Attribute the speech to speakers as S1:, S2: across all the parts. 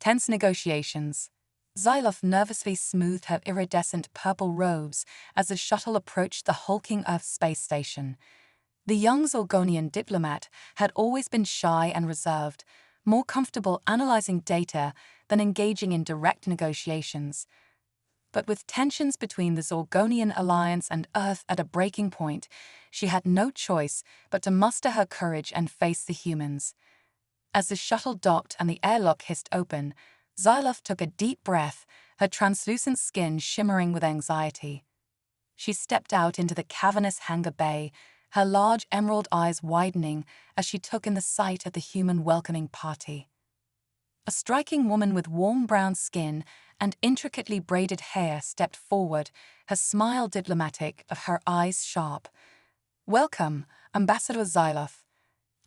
S1: Tense negotiations. Xyloth nervously smoothed her iridescent purple robes as the shuttle approached the hulking Earth space station. The young Zorgonian diplomat had always been shy and reserved, more comfortable analyzing data than engaging in direct negotiations. But with tensions between the Zorgonian alliance and Earth at a breaking point, she had no choice but to muster her courage and face the humans. As the shuttle docked and the airlock hissed open, Xyloth took a deep breath, her translucent skin shimmering with anxiety. She stepped out into the cavernous hangar bay, her large emerald eyes widening as she took in the sight of the human welcoming party. A striking woman with warm brown skin and intricately braided hair stepped forward, her smile diplomatic, her eyes sharp. "Welcome, Ambassador Xyloth.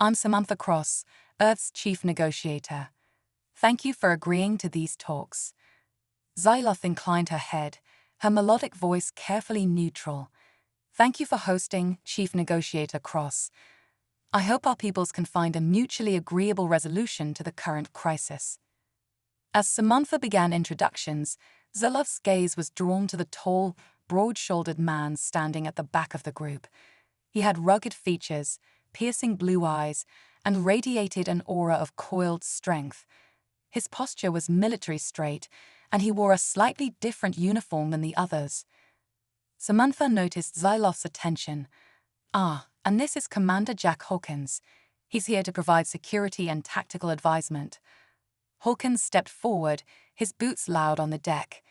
S1: I'm Samantha Cross, Earth's chief negotiator. Thank you for agreeing to these talks." Xyloth inclined her head, her melodic voice carefully neutral. "Thank you for hosting, Chief Negotiator Cross. I hope our peoples can find a mutually agreeable resolution to the current crisis." As Samantha began introductions, Xyloth's gaze was drawn to the tall, broad-shouldered man standing at the back of the group. He had rugged features, piercing blue eyes, and radiated an aura of coiled strength. His posture was military straight, and he wore a slightly different uniform than the others. Samantha noticed Xyloth's attention. "Ah, and this is Commander Jack Hawkins. He's here to provide security and tactical advisement." Hawkins stepped forward, his boots loud on the deck.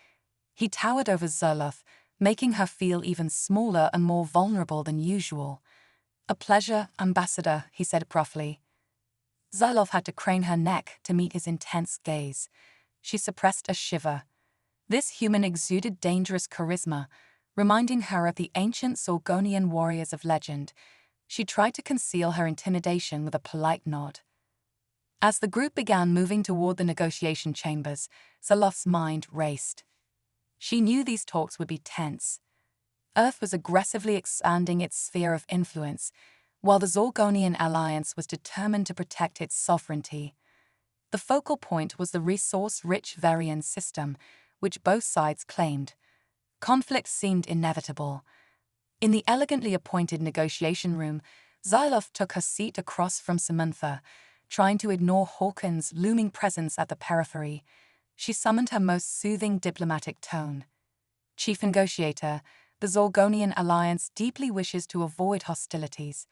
S1: He towered over Xyloth, making her feel even smaller and more vulnerable than usual. "A pleasure, Ambassador," he said gruffly. Xyloth had to crane her neck to meet his intense gaze. She suppressed a shiver. This human exuded dangerous charisma, reminding her of the ancient Zorgonian warriors of legend. She tried to conceal her intimidation with a polite nod. As the group began moving toward the negotiation chambers, Xyloth's mind raced. She knew these talks would be tense. Earth was aggressively expanding its sphere of influence, while the Zorgonian alliance was determined to protect its sovereignty. The focal point was the resource-rich Varian system, which both sides claimed. Conflict seemed inevitable. In the elegantly appointed negotiation room, Xyloth took her seat across from Samantha, trying to ignore Hawkins' looming presence at the periphery. She summoned her most soothing diplomatic tone. "Chief Negotiator, the Zorgonian alliance deeply wishes to avoid hostilities.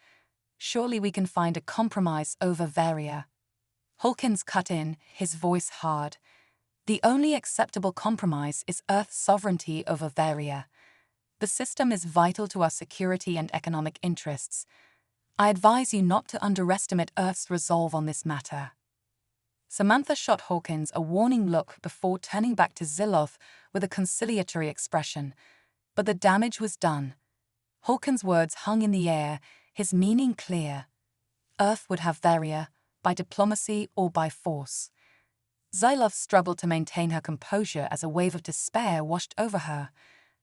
S1: Surely we can find a compromise over Varia." Hawkins cut in, his voice hard. "The only acceptable compromise is Earth's sovereignty over Varia. The system is vital to our security and economic interests. I advise you not to underestimate Earth's resolve on this matter." Samantha shot Hawkins a warning look before turning back to Xyloth with a conciliatory expression. But the damage was done. Hawkins' words hung in the air, his meaning clear. Earth would have Varia, by diplomacy or by force. Xyloth struggled to maintain her composure as a wave of despair washed over her.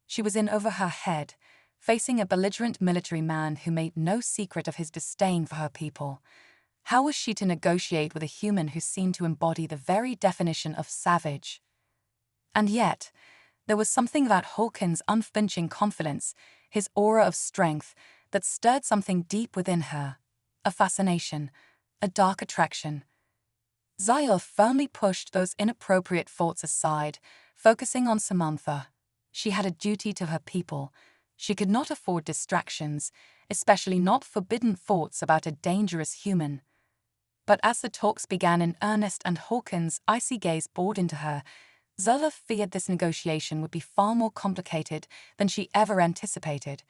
S1: She was in over her head, facing a belligerent military man who made no secret of his disdain for her people. How was she to negotiate with a human who seemed to embody the very definition of savage? And yet, there was something about Hawkins' unflinching confidence, his aura of strength, that stirred something deep within her. A fascination, a dark attraction. Xyloth firmly pushed those inappropriate thoughts aside, focusing on Samantha. She had a duty to her people. She could not afford distractions, especially not forbidden thoughts about a dangerous human. But as the talks began in earnest and Hawkins' icy gaze bored into her, Xyloth feared this negotiation would be far more complicated than she ever anticipated.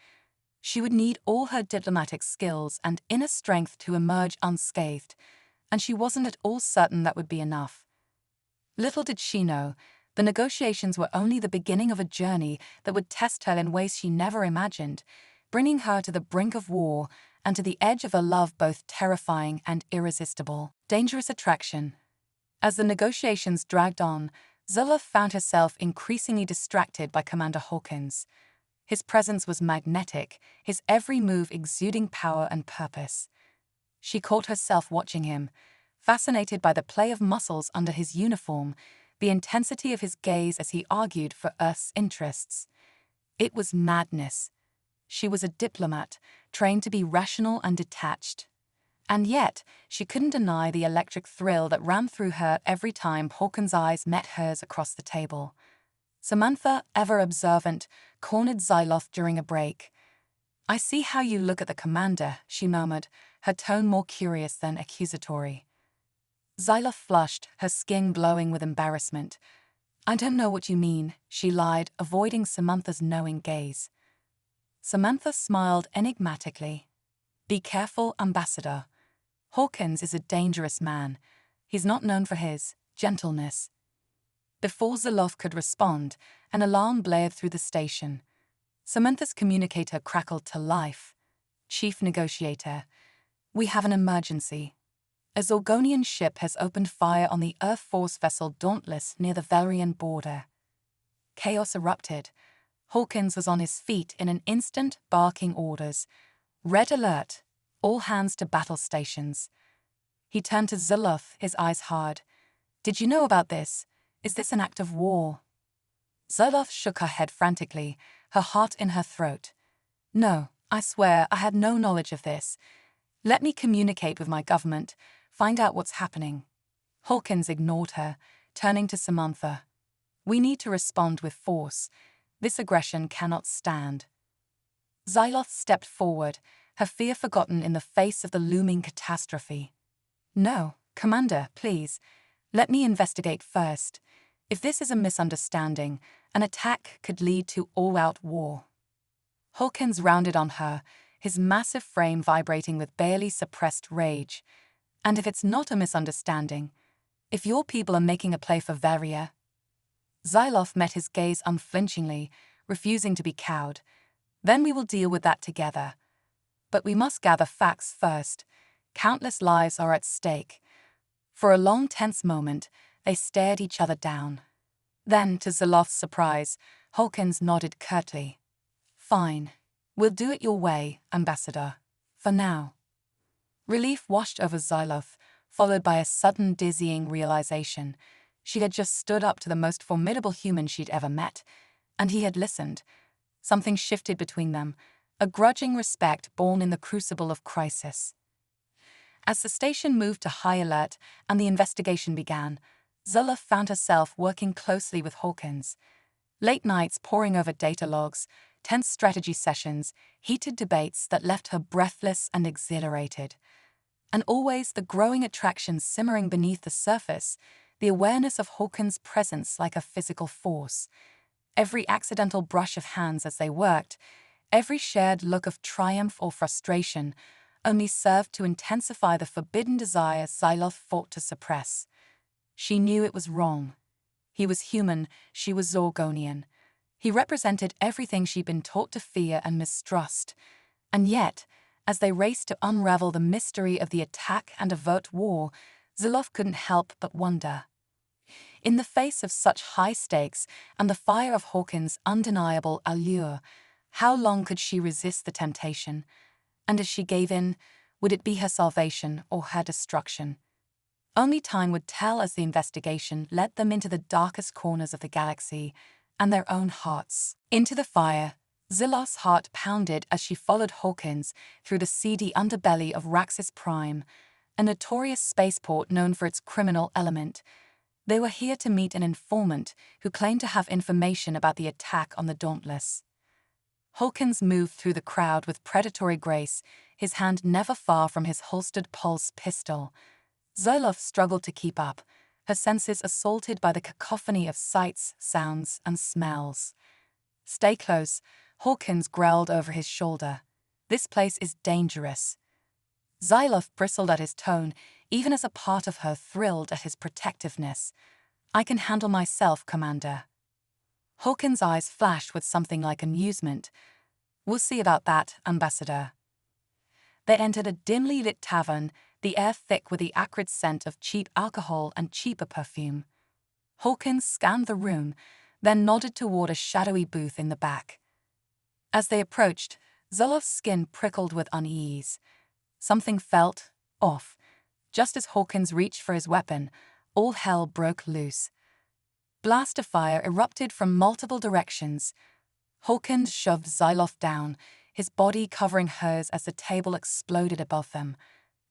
S1: She would need all her diplomatic skills and inner strength to emerge unscathed, and she wasn't at all certain that would be enough. Little did she know, the negotiations were only the beginning of a journey that would test her in ways she never imagined, bringing her to the brink of war and to the edge of a love both terrifying and irresistible. Dangerous attraction. As the negotiations dragged on, Xyloth found herself increasingly distracted by Commander Hawkins. His presence was magnetic, his every move exuding power and purpose. She caught herself watching him, fascinated by the play of muscles under his uniform, the intensity of his gaze as he argued for Earth's interests. It was madness. She was a diplomat, trained to be rational and detached. And yet, she couldn't deny the electric thrill that ran through her every time Hawkins' eyes met hers across the table. Samantha, ever observant, cornered Xyloth during a break. "I see how you look at the commander," she murmured, her tone more curious than accusatory. Xyloth flushed, her skin glowing with embarrassment. "I don't know what you mean," she lied, avoiding Samantha's knowing gaze. Samantha smiled enigmatically. "Be careful, Ambassador. Hawkins is a dangerous man. He's not known for his gentleness." Before Xyloth could respond, an alarm blared through the station. Samantha's communicator crackled to life. "Chief Negotiator, we have an emergency. A Zorgonian ship has opened fire on the Earth Force vessel Dauntless near the Valerian border." Chaos erupted. Hawkins was on his feet in an instant, barking orders. "Red alert! All hands to battle stations." He turned to Xyloth, his eyes hard. "Did you know about this? Is this an act of war?" Xyloth shook her head frantically, her heart in her throat. "No, I swear I had no knowledge of this. Let me communicate with my government, find out what's happening." Hawkins ignored her, turning to Samantha. "We need to respond with force. This aggression cannot stand." Xyloth stepped forward, her fear forgotten in the face of the looming catastrophe. "No, Commander, please. Let me investigate first. If this is a misunderstanding, an attack could lead to all-out war." Hawkins rounded on her, his massive frame vibrating with barely suppressed rage. "And if it's not a misunderstanding? If your people are making a play for Varia?" Xyloth met his gaze unflinchingly, refusing to be cowed. "Then we will deal with that together. But we must gather facts first. Countless lives are at stake." For a long, tense moment, they stared each other down. Then, to Xyloth's surprise, Hawkins nodded curtly. "Fine. We'll do it your way, Ambassador. For now." Relief washed over Xyloth, followed by a sudden dizzying realization. She had just stood up to the most formidable human she'd ever met, and he had listened. Something shifted between them, a grudging respect born in the crucible of crisis. As the station moved to high alert and the investigation began, Xyloth found herself working closely with Hawkins. Late nights poring over data logs, tense strategy sessions, heated debates that left her breathless and exhilarated. And always the growing attraction simmering beneath the surface, the awareness of Hawkins' presence like a physical force. Every accidental brush of hands as they worked, every shared look of triumph or frustration, only served to intensify the forbidden desire Xyloth fought to suppress. She knew it was wrong. He was human, she was Zorgonian. He represented everything she'd been taught to fear and mistrust. And yet, as they raced to unravel the mystery of the attack and avert war, Xyloth couldn't help but wonder. In the face of such high stakes and the fire of Hawkins' undeniable allure, how long could she resist the temptation? And as she gave in, would it be her salvation or her destruction? Only time would tell as the investigation led them into the darkest corners of the galaxy and their own hearts. Into the fire, Xyloth's heart pounded as she followed Hawkins through the seedy underbelly of Raxus Prime, a notorious spaceport known for its criminal element. They were here to meet an informant who claimed to have information about the attack on the Dauntless. Hawkins moved through the crowd with predatory grace, his hand never far from his holstered pulse pistol. Xyloth struggled to keep up, her senses assaulted by the cacophony of sights, sounds, and smells. "Stay close," Hawkins growled over his shoulder. "This place is dangerous." Xyloth bristled at his tone, even as a part of her thrilled at his protectiveness. "I can handle myself, Commander." Hawkins' eyes flashed with something like amusement. "We'll see about that, Ambassador." They entered a dimly lit tavern, the air thick with the acrid scent of cheap alcohol and cheaper perfume. Hawkins scanned the room, then nodded toward a shadowy booth in the back. As they approached, Xyloth's skin prickled with unease. Something felt off. Just as Hawkins reached for his weapon, all hell broke loose. Blast of fire erupted from multiple directions. Hawkins shoved Xyloth down, his body covering hers as the table exploded above them.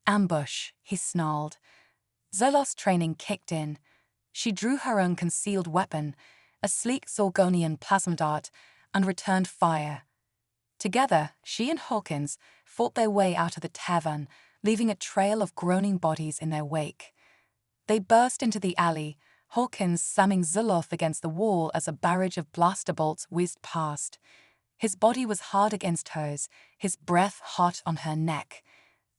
S1: Ambush, he snarled. Xyloth's training kicked in. She drew her own concealed weapon, a sleek Zorgonian plasma dart, and returned fire. Together, she and Hawkins fought their way out of the tavern, leaving a trail of groaning bodies in their wake. They burst into the alley, Hawkins slamming Xyloth against the wall as a barrage of blaster bolts whizzed past. His body was hard against hers, his breath hot on her neck.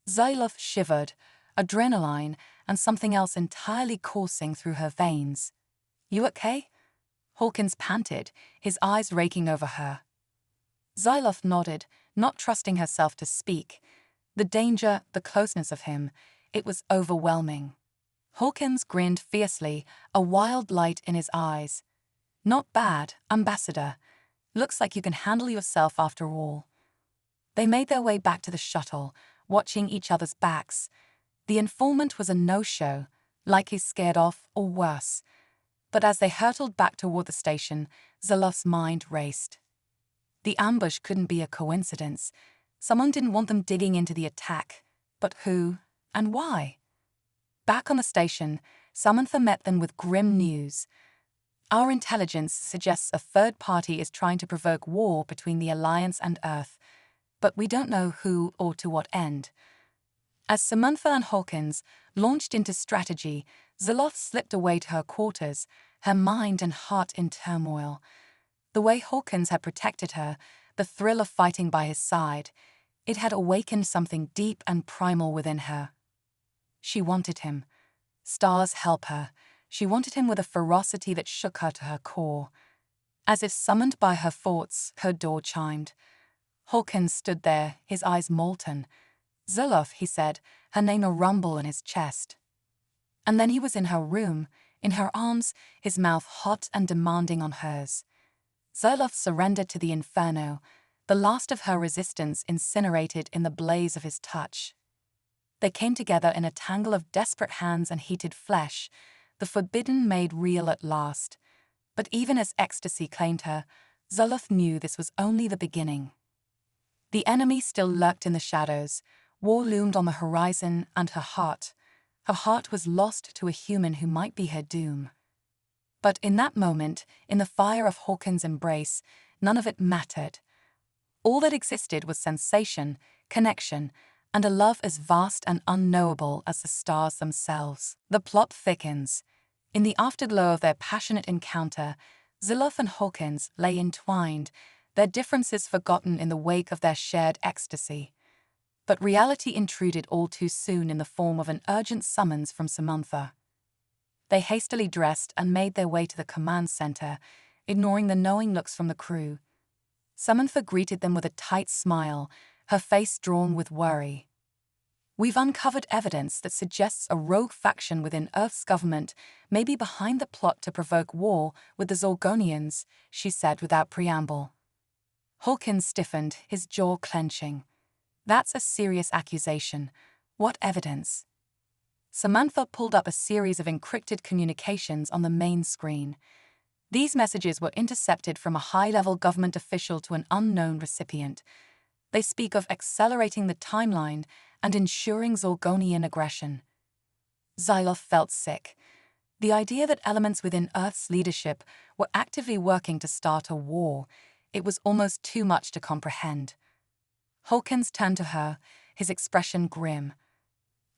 S1: Xyloth shivered, adrenaline and something else entirely coursing through her veins. "You okay?" Hawkins panted, his eyes raking over her. Xyloth nodded, not trusting herself to speak. The danger, the closeness of him, it was overwhelming. Hawkins grinned fiercely, a wild light in his eyes. "Not bad, Ambassador. Looks like you can handle yourself after all." They made their way back to the shuttle, watching each other's backs. The informant was a no-show, like he's scared off or worse. But as they hurtled back toward the station, Xyloth's mind raced. The ambush couldn't be a coincidence. Someone didn't want them digging into the attack. But who and why? Back on the station, Samantha met them with grim news. "Our intelligence suggests a third party is trying to provoke war between the Alliance and Earth, but we don't know who or to what end." As Samantha and Hawkins launched into strategy, Xyloth slipped away to her quarters, her mind and heart in turmoil. The way Hawkins had protected her, the thrill of fighting by his side, it had awakened something deep and primal within her. She wanted him. Stars help her. She wanted him with a ferocity that shook her to her core. As if summoned by her thoughts, her door chimed. Hawkins stood there, his eyes molten. "Xyloth," he said, her name a rumble in his chest. And then he was in her room, in her arms, his mouth hot and demanding on hers. Xyloth surrendered to the inferno, the last of her resistance incinerated in the blaze of his touch. They came together in a tangle of desperate hands and heated flesh, the forbidden made real at last. But even as ecstasy claimed her, Xyloth knew this was only the beginning. The enemy still lurked in the shadows. War loomed on the horizon, and her heart was lost to a human who might be her doom. But in that moment, in the fire of Hawkins' embrace, none of it mattered. All that existed was sensation, connection, and a love as vast and unknowable as the stars themselves. The plot thickens. In the afterglow of their passionate encounter, Xyloth and Hawkins lay entwined, their differences forgotten in the wake of their shared ecstasy. But reality intruded all too soon in the form of an urgent summons from Samantha. They hastily dressed and made their way to the command center, ignoring the knowing looks from the crew. Samantha greeted them with a tight smile, her face drawn with worry. "We've uncovered evidence that suggests a rogue faction within Earth's government may be behind the plot to provoke war with the Zorgonians," she said without preamble. Hawkins stiffened, his jaw clenching. "That's a serious accusation. What evidence?" Samantha pulled up a series of encrypted communications on the main screen. These messages were intercepted from a high-level government official to an unknown recipient. They speak of accelerating the timeline and ensuring Zorgonian aggression. Xyloth felt sick. The idea that elements within Earth's leadership were actively working to start a war, it was almost too much to comprehend. Hawkins turned to her, his expression grim.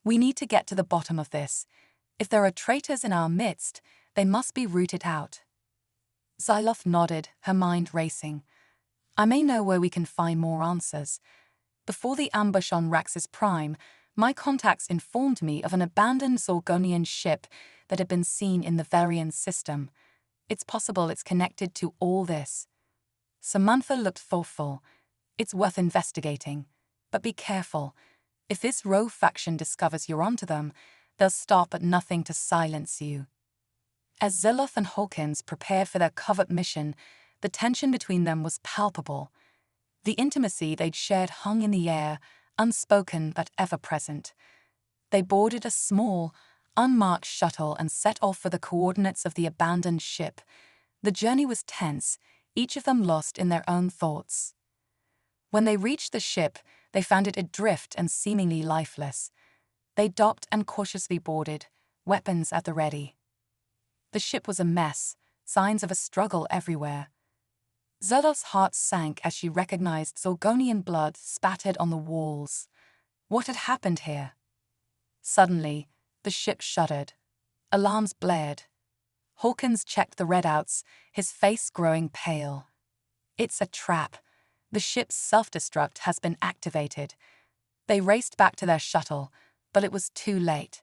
S1: "We need to get to the bottom of this. If there are traitors in our midst, they must be rooted out." Xyloth nodded, her mind racing. "I may know where we can find more answers. Before the ambush on Raxus Prime, my contacts informed me of an abandoned Zorgonian ship that had been seen in the Varian system. It's possible it's connected to all this." Samantha looked thoughtful. "It's worth investigating. But be careful. If this rogue faction discovers you're onto them, they'll stop at nothing to silence you." As Xyloth and Hawkins prepared for their covert mission, the tension between them was palpable. The intimacy they'd shared hung in the air, unspoken but ever present. They boarded a small, unmarked shuttle and set off for the coordinates of the abandoned ship. The journey was tense, each of them lost in their own thoughts. When they reached the ship, they found it adrift and seemingly lifeless. They docked and cautiously boarded, weapons at the ready. The ship was a mess, signs of a struggle everywhere. Zerlov's heart sank as she recognized Zorgonian blood spattered on the walls. What had happened here? Suddenly, the ship shuddered. Alarms blared. Hawkins checked the readouts, his face growing pale. It's a trap. The ship's self-destruct has been activated. They raced back to their shuttle, but it was too late.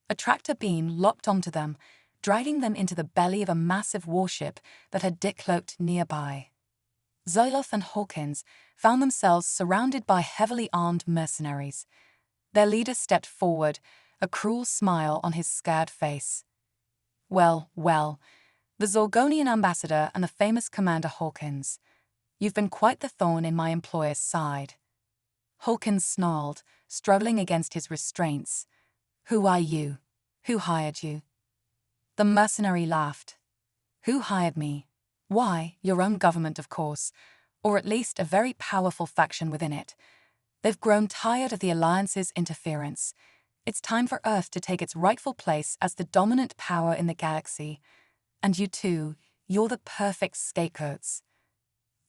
S1: A tractor beam locked onto them, dragging them into the belly of a massive warship that had decloaked nearby. Zerlov and Hawkins found themselves surrounded by heavily armed mercenaries. Their leader stepped forward, a cruel smile on his scared face. Well, the Zorgonian ambassador and the famous Commander Hawkins. You've been quite the thorn in my employer's side. Hawkins snarled, struggling against his restraints. Who are you? Who hired you? The mercenary laughed. Who hired me? Why, your own government, of course, or at least a very powerful faction within it. They've grown tired of the Alliance's interference. It's time for Earth to take its rightful place as the dominant power in the galaxy. And you too, you're the perfect scapegoats.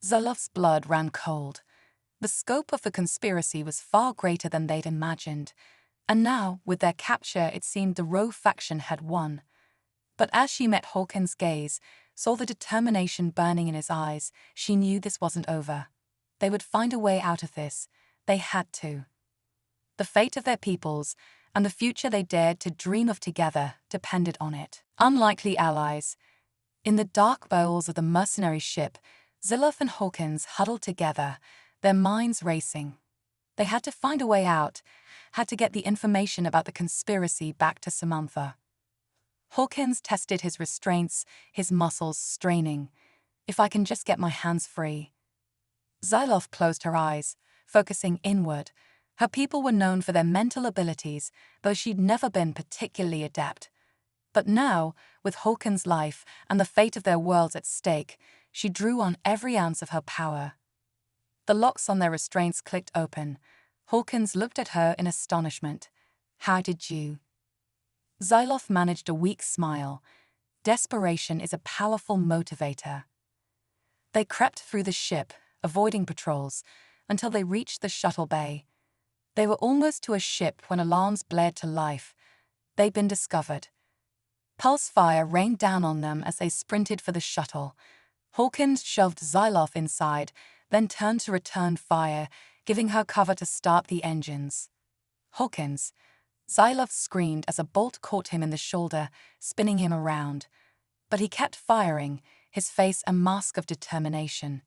S1: Zerlov's blood ran cold. The scope of the conspiracy was far greater than they'd imagined, and now, with their capture, it seemed the Roe faction had won. But as she met Hawkins' gaze, saw the determination burning in his eyes, she knew this wasn't over. They would find a way out of this. They had to. The fate of their peoples, and the future they dared to dream of together, depended on it. Unlikely allies. In the dark bowels of the mercenary ship, Zerlov and Hawkins huddled together, their minds racing. They had to find a way out, had to get the information about the conspiracy back to Samantha. Hawkins tested his restraints, his muscles straining. If I can just get my hands free. Zerlov closed her eyes, focusing inward. Her people were known for their mental abilities, though she'd never been particularly adept. But now, with Hawkins' life and the fate of their worlds at stake, she drew on every ounce of her power. The locks on their restraints clicked open. Hawkins looked at her in astonishment. How did you? Zerlov managed a weak smile. Desperation is a powerful motivator. They crept through the ship, avoiding patrols, until they reached the shuttle bay. They were almost to a ship when alarms blared to life. They'd been discovered. Pulse fire rained down on them as they sprinted for the shuttle. Hawkins shoved Zerlov inside, then turned to return fire, giving her cover to start the engines. Hawkins. Zerlov screamed as a bolt caught him in the shoulder, spinning him around. But he kept firing, his face a mask of determination.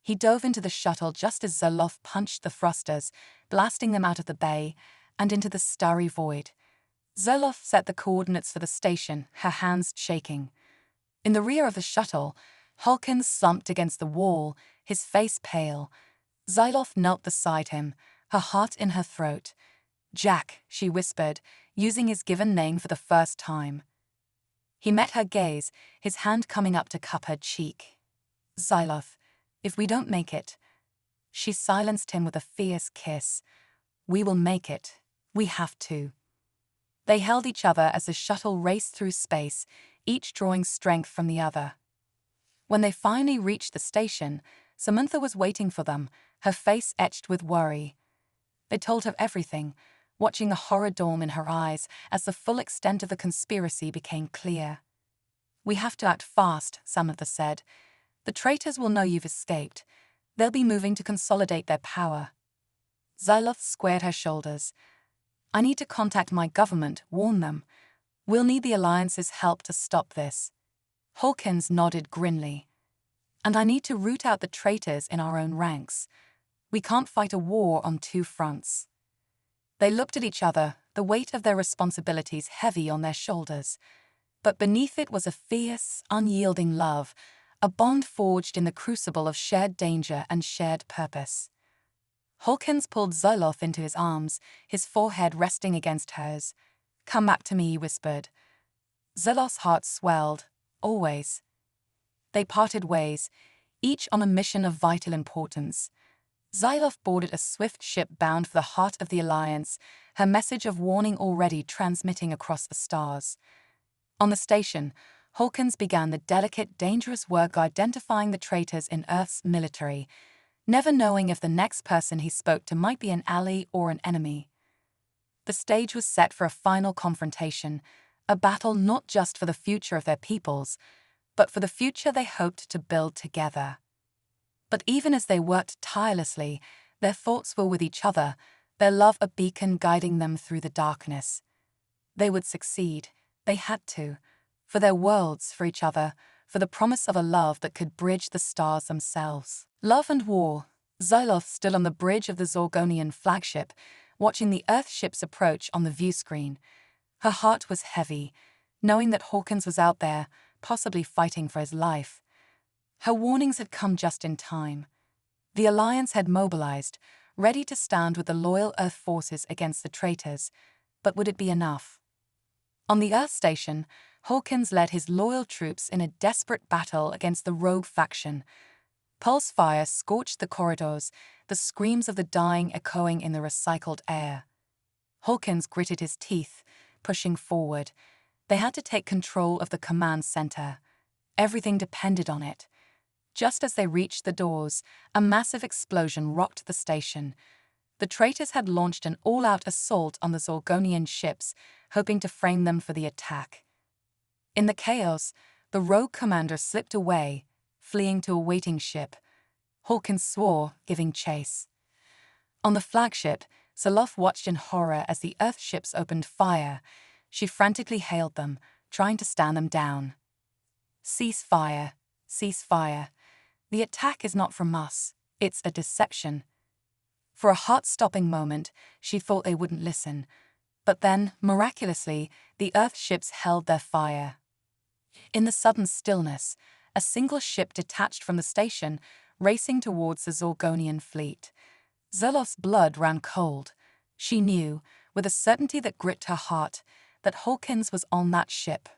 S1: He dove into the shuttle just as Zerlov punched the thrusters, blasting them out of the bay and into the starry void. Zerlov set the coordinates for the station, her hands shaking. In the rear of the shuttle, Hawkins slumped against the wall, his face pale. Zerlov knelt beside him, her heart in her throat. Jack, she whispered, using his given name for the first time. He met her gaze, his hand coming up to cup her cheek. Zerlov, if we don't make it. She silenced him with a fierce kiss. We will make it. We have to. They held each other as the shuttle raced through space, each drawing strength from the other. When they finally reached the station, Samantha was waiting for them, her face etched with worry. They told her everything, watching the horror dawn in her eyes as the full extent of the conspiracy became clear. We have to act fast, Samantha said. The traitors will know you've escaped. They'll be moving to consolidate their power. Zerlov squared her shoulders. I need to contact my government, warn them. We'll need the Alliance's help to stop this. Hawkins nodded grimly. And I need to root out the traitors in our own ranks. We can't fight a war on two fronts. They looked at each other, the weight of their responsibilities heavy on their shoulders. But beneath it was a fierce, unyielding love, a bond forged in the crucible of shared danger and shared purpose. Hawkins pulled Zoloth into his arms, his forehead resting against hers. "Come back to me," he whispered. Zoloth's heart swelled. Always. They parted ways, each on a mission of vital importance. Zoloth boarded a swift ship bound for the heart of the Alliance, her message of warning already transmitting across the stars. On the station, Hawkins began the delicate, dangerous work of identifying the traitors in Earth's military, never knowing if the next person he spoke to might be an ally or an enemy. The stage was set for a final confrontation, a battle not just for the future of their peoples, but for the future they hoped to build together. But even as they worked tirelessly, their thoughts were with each other, their love a beacon guiding them through the darkness. They would succeed. They had to. For their worlds, for each other, for the promise of a love that could bridge the stars themselves. Love and war. Zoloth stood on the bridge of the Zorgonian flagship, watching the Earth ships approach on the view screen. Her heart was heavy, knowing that Hawkins was out there, possibly fighting for his life. Her warnings had come just in time. The Alliance had mobilized, ready to stand with the loyal Earth forces against the traitors, but would it be enough? On the Earth station, Hawkins led his loyal troops in a desperate battle against the rogue faction. Pulse fire scorched the corridors, the screams of the dying echoing in the recycled air. Hawkins gritted his teeth, pushing forward. They had to take control of the command center. Everything depended on it. Just as they reached the doors, a massive explosion rocked the station. The traitors had launched an all-out assault on the Zorgonian ships, hoping to frame them for the attack. In the chaos, the rogue commander slipped away, fleeing to a waiting ship. Hawkins swore, giving chase. On the flagship, Zoloth watched in horror as the Earth ships opened fire. She frantically hailed them, trying to stand them down. "Cease fire. Cease fire. The attack is not from us. It's a deception." For a heart-stopping moment, she thought they wouldn't listen. But then, miraculously, the Earth ships held their fire. In the sudden stillness, a single ship detached from the station, racing towards the Zorgonian fleet. Zoloth's blood ran cold. She knew, with a certainty that gripped her heart, that Hawkins was on that ship.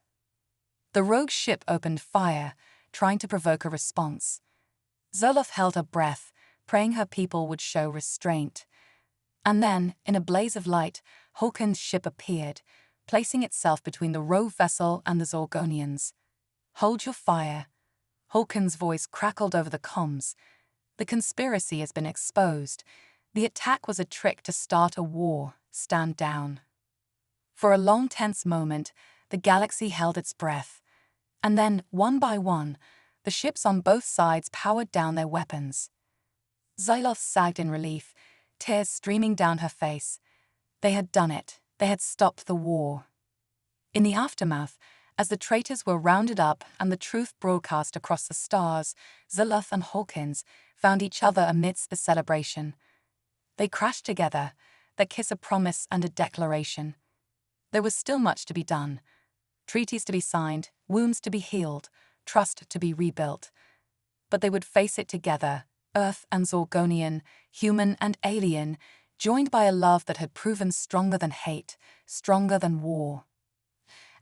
S1: The rogue ship opened fire, trying to provoke a response. Zoloth held her breath, praying her people would show restraint. And then, in a blaze of light, Hawkins' ship appeared, placing itself between the rogue vessel and the Zorgonians. "Hold your fire." Hawkins' voice crackled over the comms. "The conspiracy has been exposed. The attack was a trick to start a war. Stand down." For a long, tense moment, the galaxy held its breath. And then, one by one, the ships on both sides powered down their weapons. Zoloth sagged in relief, tears streaming down her face. They had done it. They had stopped the war. In the aftermath, as the traitors were rounded up and the truth broadcast across the stars, Zoloth and Hawkins found each other amidst the celebration. They crashed together, their kiss a promise and a declaration. There was still much to be done. Treaties to be signed, wounds to be healed, trust to be rebuilt. But they would face it together, Earth and Zorgonian, human and alien, joined by a love that had proven stronger than hate, stronger than war.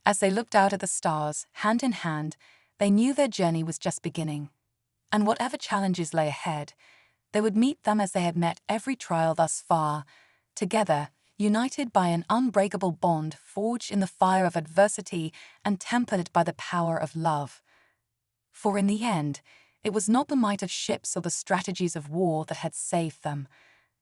S1: As they looked out at the stars, hand in hand, they knew their journey was just beginning. And whatever challenges lay ahead, they would meet them as they had met every trial thus far, together, united by an unbreakable bond forged in the fire of adversity and tempered by the power of love. For in the end, it was not the might of ships or the strategies of war that had saved them.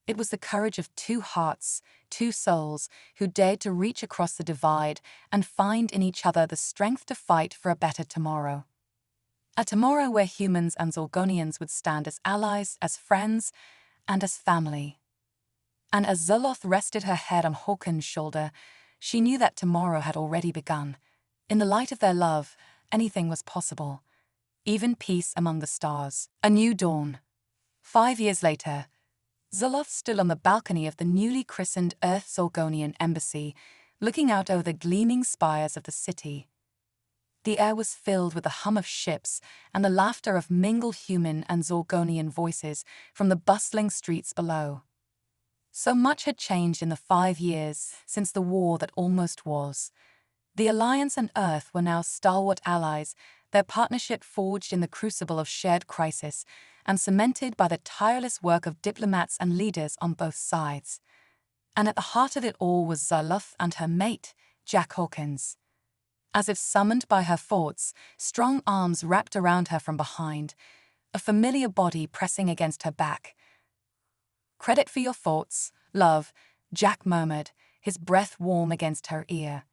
S1: It was the courage of two hearts, two souls, who dared to reach across the divide and find in each other the strength to fight for a better tomorrow. A tomorrow where humans and Zorgonians would stand as allies, as friends, and as family. And as Zoloth rested her head on Hawkins' shoulder, she knew that tomorrow had already begun. In the light of their love, anything was possible. Even peace among the stars. A new dawn. 5 years later, Zoloth stood on the balcony of the newly christened Earth Zorgonian embassy, looking out over the gleaming spires of the city. The air was filled with the hum of ships and the laughter of mingled human and Zorgonian voices from the bustling streets below. So much had changed in the 5 years since the war that almost was. The Alliance and Earth were now stalwart allies, their partnership forged in the crucible of shared crisis and cemented by the tireless work of diplomats and leaders on both sides. And at the heart of it all was Zaloth and her mate, Jack Hawkins. As if summoned by her thoughts, strong arms wrapped around her from behind, a familiar body pressing against her back. "Credit for your thoughts, love," Jack murmured, his breath warm against her ear.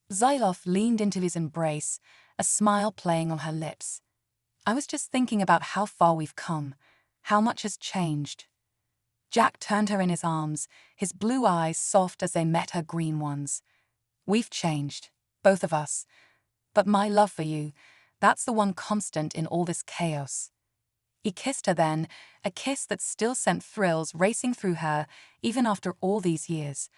S1: Zaloth leaned into his embrace, a smile playing on her lips. "I was just thinking about how far we've come, how much has changed." Jack turned her in his arms, his blue eyes soft as they met her green ones. "We've changed, both of us. But my love for you, that's the one constant in all this chaos." He kissed her then, a kiss that still sent thrills racing through her even after all these years.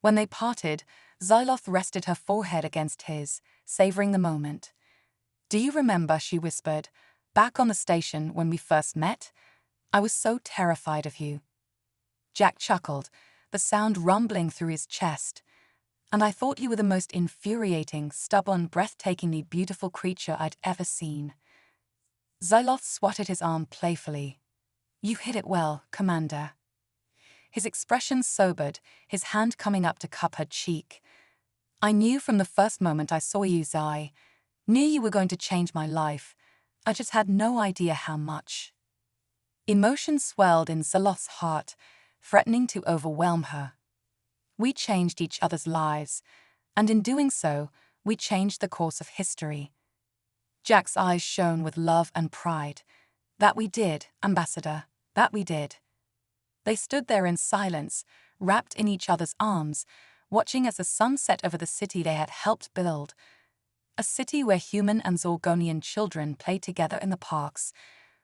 S1: When they parted, Zaloth rested her forehead against his, savoring the moment. "Do you remember," she whispered, "back on the station when we first met? I was so terrified of you." Jack chuckled, the sound rumbling through his chest. "And I thought you were the most infuriating, stubborn, breathtakingly beautiful creature I'd ever seen." Zaloth swatted his arm playfully. "You hit it well, Commander." His expression sobered, his hand coming up to cup her cheek. "I knew from the first moment I saw you, Zai. Knew you were going to change my life. I just had no idea how much." Emotion swelled in Zaloth's heart, threatening to overwhelm her. "We changed each other's lives, and in doing so, we changed the course of history." Jack's eyes shone with love and pride. "That we did, Ambassador, that we did." They stood there in silence, wrapped in each other's arms, watching as the sun set over the city they had helped build. A city where human and Zorgonian children played together in the parks,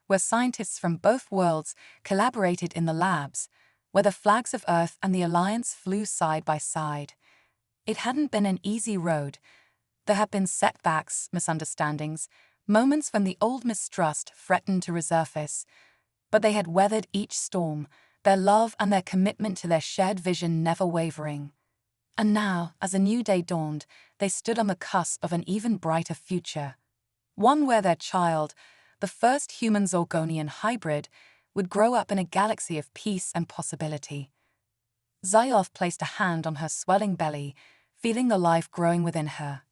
S1: where scientists from both worlds collaborated in the labs, where the flags of Earth and the Alliance flew side by side. It hadn't been an easy road. There had been setbacks, misunderstandings, moments when the old mistrust threatened to resurface. But they had weathered each storm, their love and their commitment to their shared vision never wavering. And now, as a new day dawned, they stood on the cusp of an even brighter future. One where their child, the first human Zorgonian hybrid, would grow up in a galaxy of peace and possibility. Zaloth placed a hand on her swelling belly, feeling the life growing within her.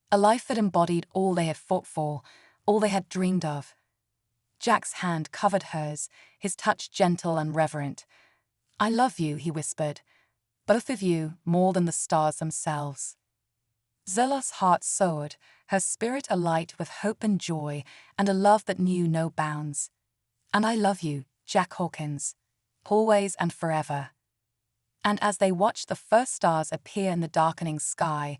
S1: A life that embodied all they had fought for, all they had dreamed of. Jack's hand covered hers, his touch gentle and reverent. "I love you," he whispered. "Both of you, more than the stars themselves." Zaloth's heart soared, her spirit alight with hope and joy and a love that knew no bounds. "And I love you, Jack Hawkins. Always and forever." And as they watched the first stars appear in the darkening sky,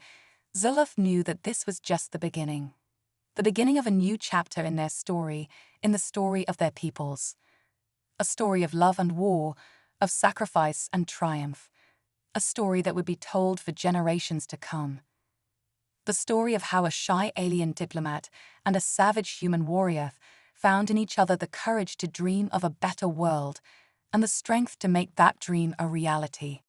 S1: Zaloth knew that this was just the beginning of a new chapter in their story, in the story of their peoples. A story of love and war, of sacrifice and triumph. A story that would be told for generations to come. The story of how a shy alien diplomat and a savage human warrior found in each other the courage to dream of a better world and the strength to make that dream a reality.